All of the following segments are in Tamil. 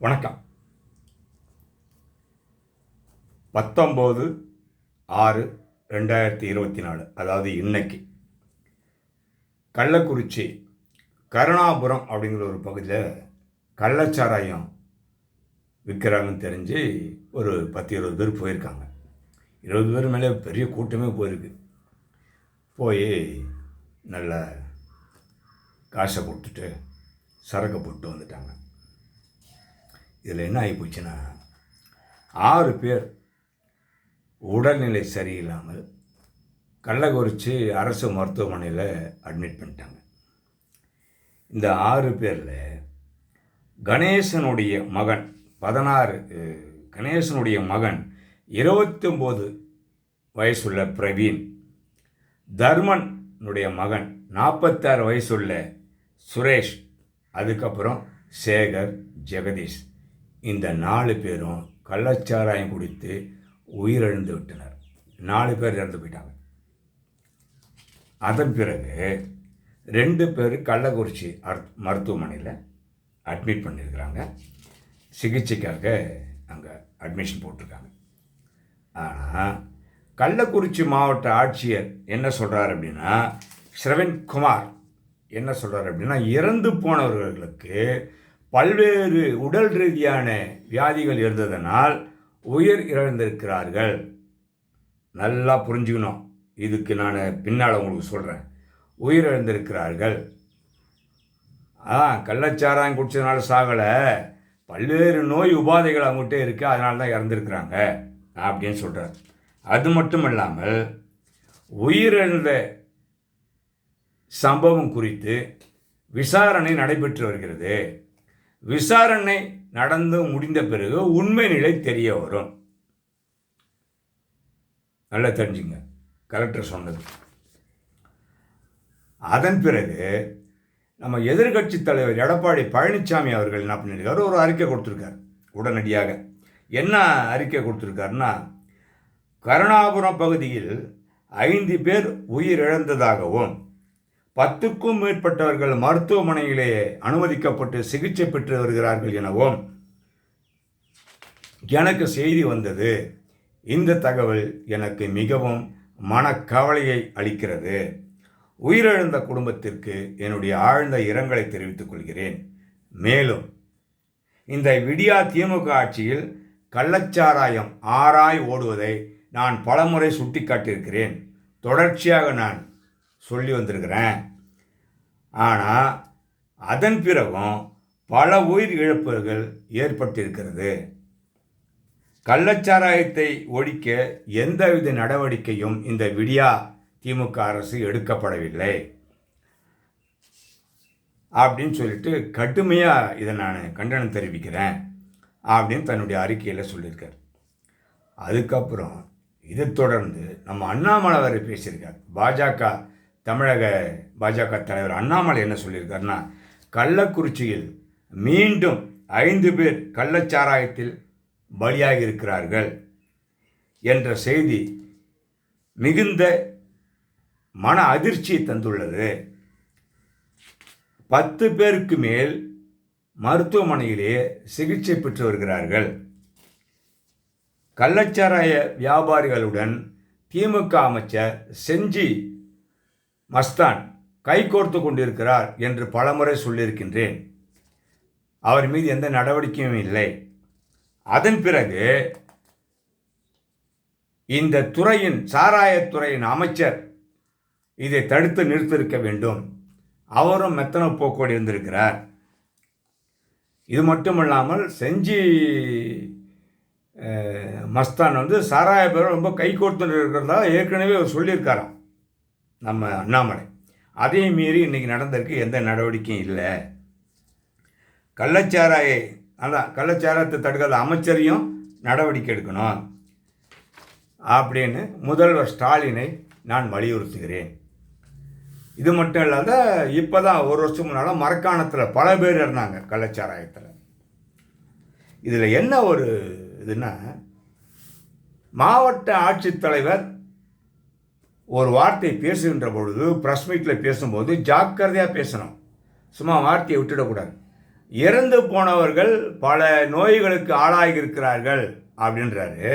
வணக்கம். 19/6/2024, அதாவது இன்னைக்கு கள்ளக்குறிச்சி கருணாபுரம் அப்படிங்கிற ஒரு பகுதியில் கள்ளச்சாராயம் விற்கிறாங்கன்னு தெரிஞ்சு ஒரு 10-20 பேர் போயிருக்காங்க. 20 பேர் மேலே பெரிய கூட்டமே போயிருக்கு. போய் நல்ல காசை கொடுத்துட்டு சரக்கை போட்டு வந்துட்டாங்க. இதில் என்ன ஆகி போச்சுன்னா, 6 பேர் உடல்நிலை சரியில்லாமல் கள்ளக்குறிச்சி அரசு மருத்துவமனையில் அட்மிட் பண்ணிட்டாங்க. இந்த 6 பேரில் கணேசனுடைய மகன் 16, கணேசனுடைய மகன் 29 வயசுள்ள பிரவீன், தர்மனுடைய மகன் 46 வயசுள்ள சுரேஷ், அதுக்கப்புறம் சேகர், ஜெகதீஷ், இந்த 4 பேரும் கள்ளச்சாராயம் குடித்து உயிரிழந்து விட்டனர். 4 பேர் இறந்து போயிட்டாங்க. அதன் பிறகு 2 பேர் கள்ளக்குறிச்சி மருத்துவமனையில் அட்மிட் பண்ணியிருக்கிறாங்க. சிகிச்சைக்காக அங்கே அட்மிஷன் போட்டிருக்காங்க. ஆனால் கள்ளக்குறிச்சி மாவட்ட ஆட்சியர் என்ன சொல்கிறார் அப்படின்னா, ஸ்ரவன்குமார் என்ன சொல்கிறார் அப்படின்னா, இறந்து போனவர்களுக்கு பல்வேறு உடல் ரீதியான வியாதிகள் இருந்ததனால் உயிர் இழந்திருக்கிறார்கள். நல்லா புரிஞ்சுக்கணும். இதுக்கு நான் பின்னால் உங்களுக்கு சொல்கிறேன். உயிர் இழந்திருக்கிறார்கள். கள்ளச்சாராயம் குடிச்சதுனால சாகலை, பல்வேறு நோய் உபாதைகள் அவங்ககிட்ட இருக்குது, அதனால தான் இறந்துருக்கிறாங்க அப்படின்னு சொல்கிறார். அது மட்டும் இல்லாமல் உயிரிழந்த சம்பவம் குறித்து விசாரணை நடைபெற்று வருகிறது. விசாரணை நடந்து முடிந்த பிறகு உண்மை நிலை தெரிய வரும். நல்லா தெரிஞ்சுங்க, கலெக்டர் சொன்னது. அதன் பிறகு நம்ம எதிர்கட்சி தலைவர் எடப்பாடி பழனிசாமி அவர்கள் என்ன பண்ணியிருக்காரு, ஒரு அறிக்கை கொடுத்துருக்காரு. உடனடியாக என்ன அறிக்கை கொடுத்துருக்காருன்னா, கருணாபுரம் பகுதியில் 5 பேர் உயிரிழந்ததாகவும் 10க்கும் மேற்பட்டவர்கள் மருத்துவமனையிலே அனுமதிக்கப்பட்டு சிகிச்சை பெற்று வருகிறார்கள் எனவும் எனக்கு செய்தி வந்தது. இந்த தகவல் எனக்கு மிகவும் மனக்கவலையை அளிக்கிறது. உயிரிழந்த குடும்பத்திற்கு என்னுடைய ஆழ்ந்த இரங்கலை தெரிவித்துக் கொள்கிறேன். மேலும் இந்த விடியா திமுக ஆட்சியில் கள்ளச்சாராயம் ஆறாய் ஓடுவதை நான் பலமுறை சுட்டிக்காட்டியிருக்கிறேன். தொடர்ச்சியாக நான் சொல்லி வந்திருக்கிறேன். ஆனால் அதன் பிறகும் பல உயிர் இழப்புகள் ஏற்பட்டிருக்கிறது. கள்ளச்சாராயத்தை ஒழிக்க எந்தவித நடவடிக்கையும் இந்த விடியா திமுக அரசு எடுக்கப்படவில்லை அப்படின்னு சொல்லிட்டு கடுமையாக இதை நான் கண்டனம் தெரிவிக்கிறேன் அப்படின்னு தன்னுடைய அறிக்கையில் சொல்லியிருக்கார். அதுக்கப்புறம் இதை தொடர்ந்து நம்ம அண்ணாமலை வரை பேசியிருக்கார். தமிழக பாஜக தலைவர் அண்ணாமலை என்ன சொல்லியிருக்காருன்னா, கள்ளக்குறிச்சியில் மீண்டும் 5 பேர் கள்ளச்சாராயத்தில் பலியாகி இருக்கிறார்கள் என்ற செய்தி மிகுந்த மன அதிர்ச்சியை தந்துள்ளது. 10 பேருக்கு மேல் மருத்துவமனையிலே சிகிச்சை பெற்று வருகிறார்கள். கள்ளச்சாராய வியாபாரிகளுடன் திமுக அமைச்சர் செஞ்சி மஸ்தான் கைகோர்த்து கொண்டிருக்கிறார் என்று பலமுறை சொல்லியிருக்கின்றேன். அவர் மீது எந்த நடவடிக்கையும் இல்லை. அதன் பிறகு இந்த துறையின் சாராயத்துறையின் அமைச்சர் இதை தடுத்து நிறுத்தியிருக்க வேண்டும். அவரும் மெத்தன போக்கோடு இருந்திருக்கிறார். இது மட்டுமல்லாமல் செஞ்சி மஸ்தான் சாராய பேர் ரொம்ப கைகோர்த்து இருக்கிறதா ஏற்கனவே அவர் சொல்லியிருக்காராம் நம்ம அண்ணாமலை. அதையும் மீறி இன்றைக்கி நடந்திருக்கு, எந்த நடவடிக்கையும் இல்லை. கள்ளச்சாராயத்தை தடுக்காத அமைச்சரையும் நடவடிக்கை எடுக்கணும் அப்படின்னு முதல்வர் ஸ்டாலினை நான் வலியுறுத்துகிறேன். இது மட்டும் இல்லாத இப்போ தான் 1 வருஷம் முன்னால் மரக்காணத்தில் பல பேர் இருந்தாங்க கள்ளச்சாராயத்தில். இதில் என்ன ஒரு இதுன்னா, மாவட்ட ஆட்சித்தலைவர் ஒரு வார்த்தை பேசுகின்ற பொழுது, ப்ரெஸ் மீட்டில் பேசும்போது ஜாக்கிரதையாக பேசணும். சும்மா வார்த்தையை விட்டுடக்கூடாது. இறந்து போனவர்கள் பல நோய்களுக்கு ஆளாகியிருக்கிறார்கள் அப்படின்றாரு.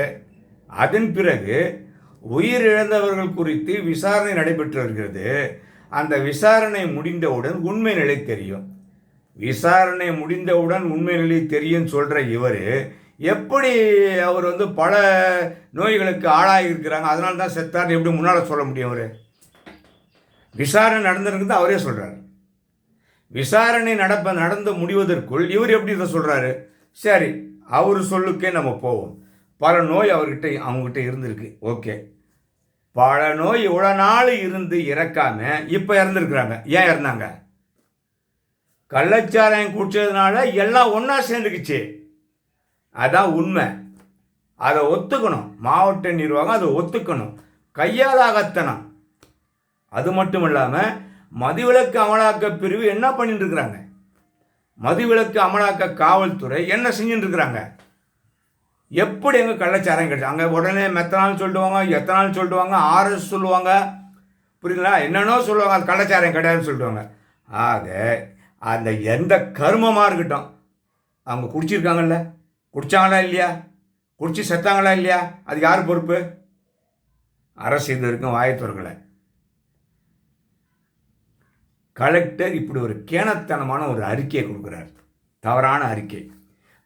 அதன் பிறகு உயிரிழந்தவர்கள் குறித்து விசாரணை நடைபெற்று வருகிறது. அந்த விசாரணை முடிந்தவுடன் உண்மை நிலை தெரியும். விசாரணை முடிந்தவுடன் உண்மை நிலை தெரியும் சொல்கிற இவர் எப்படி அவர் பல நோய்களுக்கு ஆளாகியிருக்கிறாங்க, அதனால தான் செத்தார் எப்படி முன்னால் சொல்ல முடியும்? அவர் விசாரணை நடந்திருக்குது அவரே சொல்கிறார். விசாரணை நடந்து முடிவதற்குள் இவர் எப்படி இதை சொல்கிறாரு? சரி, அவர் சொல்லுக்கே நம்ம போவோம். பல நோய் அவங்ககிட்ட இருந்திருக்கு. ஓகே, பல நோய் இவ்வளோ நாள் இருந்து இறக்காம இப்போ இறந்துருக்குறாங்க. ஏன் இறந்தாங்க? கள்ளச்சாராயம் குடிச்சதுனால எல்லாம் ஒன்றா சேர்ந்துக்குச்சு. அதான் உண்மை. அதை ஒத்துக்கணும். மாவட்ட நிர்வாகம் அதை ஒத்துக்கணும். கையாலாகத்தனம். அது மட்டும் இல்லாமல் மதுவிலக்கு அமலாக்க பிரிவு என்ன பண்ணிட்டு இருக்கிறாங்க? மதுவிலக்கு அமலாக்க காவல்துறை என்ன செஞ்சுட்டு இருக்கிறாங்க? எப்படி எங்கே கள்ளச்சாராயம் கிடையாது? அங்கே உடனே மெத்தனால் சொல்லிடுவாங்க, எத்தனால் சொல்லிடுவாங்க, ஆர்எஸ் சொல்லுவாங்க, புரியுங்களா? என்னென்னோ சொல்லுவாங்க. அது கள்ளச்சாராயம் கிடையாதுன்னு சொல்லிடுவாங்க. ஆக அந்த எந்த கருமமாக இருக்கட்டும், அவங்க குடிச்சிருக்காங்கல்ல, குடித்தாங்களா இல்லையா, குடிச்சு செத்தாங்களா இல்லையா, அது யார் பொறுப்பு? அரசு இது வரைக்கும் வாயத்துவர்களை. கலெக்டர் இப்படி ஒரு கேணத்தனமான ஒரு அறிக்கையை கொடுக்குறார். தவறான அறிக்கை.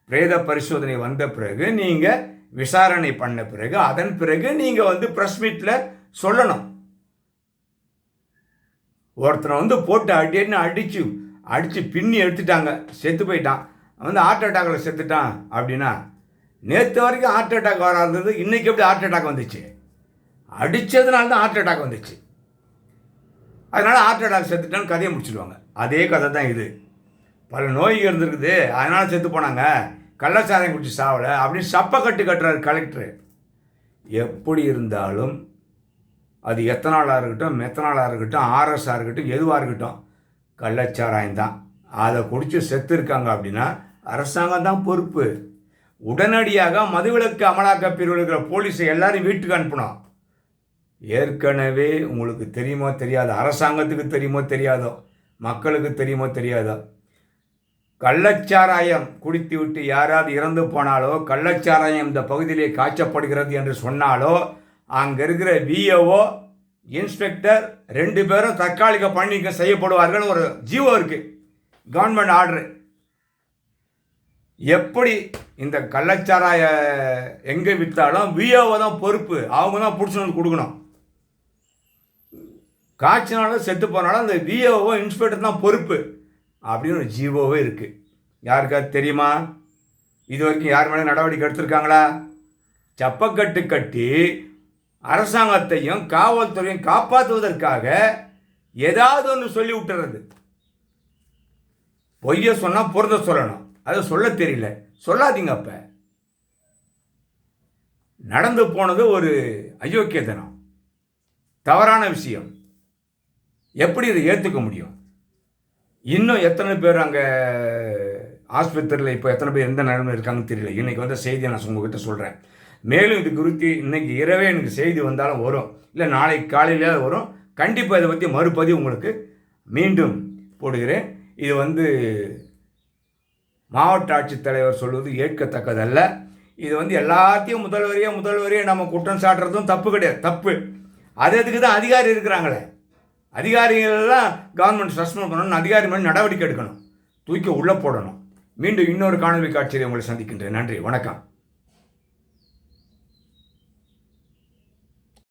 பிரேத பரிசோதனை வந்த பிறகு நீங்கள் விசாரணை பண்ண பிறகு அதன் பிறகு நீங்கள் ப்ரெஸ் மீட்டில் சொல்லணும். ஒருத்தனை போட்டு அடித்து பின்னி எடுத்துட்டாங்க, செத்து போயிட்டான், ஹார்ட் அட்டாக்கில் செத்துட்டான் அப்படின்னா, நேற்று வரைக்கும் ஹார்ட் அட்டாக் வராதது இன்றைக்கி எப்படி ஹார்ட் அட்டாக் வந்துச்சு? அடித்ததுனால தான் ஹார்ட் அட்டாக் வந்துச்சு. அதனால் ஹார்ட் அட்டாக் செத்துட்டான்னு கதையை முடிச்சுடுவாங்க. அதே கதை தான் இது. பல நோய் இருந்திருக்குது, அதனால் செத்து போனாங்க, கள்ளச்சாராயம் குடிச்சு சாவலை அப்படின்னு சப்பை கட்டுறாரு கலெக்டரு. எப்படி இருந்தாலும் அது எத்தனாலாக இருக்கட்டும், மெத்தனாலாக இருக்கட்டும், ஆர்எஸ்ஸாக இருக்கட்டும், எதுவாக இருக்கட்டும், கள்ளச்சாராயம் தான். அதை குடித்து செத்து இருக்காங்க அப்படின்னா அரசாங்கம் தான் பொறுப்பு. உடனடியாக மதுவிலக்கு அமலாக்க பிரிவில் இருக்கிற போலீஸை எல்லாரும் வீட்டுக்கு அனுப்பணும். ஏற்கனவே உங்களுக்கு தெரியுமோ தெரியாதோ, அரசாங்கத்துக்கு தெரியுமோ தெரியாதோ, மக்களுக்கு தெரியுமோ தெரியாதோ, கள்ளச்சாராயம் குடித்து விட்டு யாராவது இறந்து போனாலோ, கள்ளச்சாராயம் இந்த பகுதியிலே காய்ச்சப்படுகிறது என்று சொன்னாலோ, அங்கே இருக்கிற விஏஓ இன்ஸ்பெக்டர் 2 பேரும் தற்காலிக பணி செய்யப்படுவார்கள். ஒரு ஜிஓ இருக்குது, கவர்மெண்ட் ஆர்டரு. எப்படி இந்த கள்ளச்சாராய எங்கே விற்றாலும் விஏஓ தான் பொறுப்பு. அவங்க தான் பிடிச்சி கொடுக்கணும். காய்ச்சினாலும் செத்து போனாலும் அந்த விஏஓ இன்ஸ்பெக்டர் தான் பொறுப்பு அப்படின்னு ஒரு ஜிஓவே இருக்குது. யாருக்காவது தெரியுமா? இது வரைக்கும் யார் மேலே நடவடிக்கை எடுத்திருக்காங்களா? சப்பக்கட்டு கட்டி அரசாங்கத்தையும் காவல்துறையும் காப்பாற்றுவதற்காக ஏதாவது ஒன்று சொல்லி விட்டுறது. பொய்ய சொன்னால் பொருந்த சொல்லணும். அதை சொல்ல தெரியல, சொல்லாதீங்க. அப்போ நடந்து போனது ஒரு அயோக்கியத்தனம், தவறான விஷயம். எப்படி இதை ஏற்றுக்க முடியும்? இன்னும் எத்தனை பேர் அங்கே ஆஸ்பத்திரியில் இப்போ எத்தனை பேர் எந்த நிலைமையில் இருக்காங்கன்னு தெரியல. இன்றைக்கி செய்தியை நான் உங்ககிட்ட சொல்கிறேன். மேலும் இது குறித்து இன்றைக்கி இரவே எனக்கு செய்தி வந்தாலும் வரும், இல்லை நாளைக்கு காலையிலே வரும். கண்டிப்பாக இதை பற்றி மறுபதிவு உங்களுக்கு மீண்டும் போடுகிறேன். இது மாவட்ட ஆட்சித்தலைவர் சொல்வது ஏற்கத்தக்கதல்ல. இது எல்லாத்தையும் முதல்வரையே நம்ம குற்றம் சாட்டுறதும் தப்பு கிடையாது, தப்பு. அதுக்கு தான் அதிகாரி இருக்கிறாங்களே, அதிகாரிகளெல்லாம் கவர்மெண்ட் சஸ்பெண்ட் பண்ணணும், அதிகாரி மேலே நடவடிக்கை எடுக்கணும், தூக்கி உள்ளே போடணும். மீண்டும் இன்னொரு காணொலி காட்சியை உங்களை சந்திக்கின்றேன். நன்றி, வணக்கம்.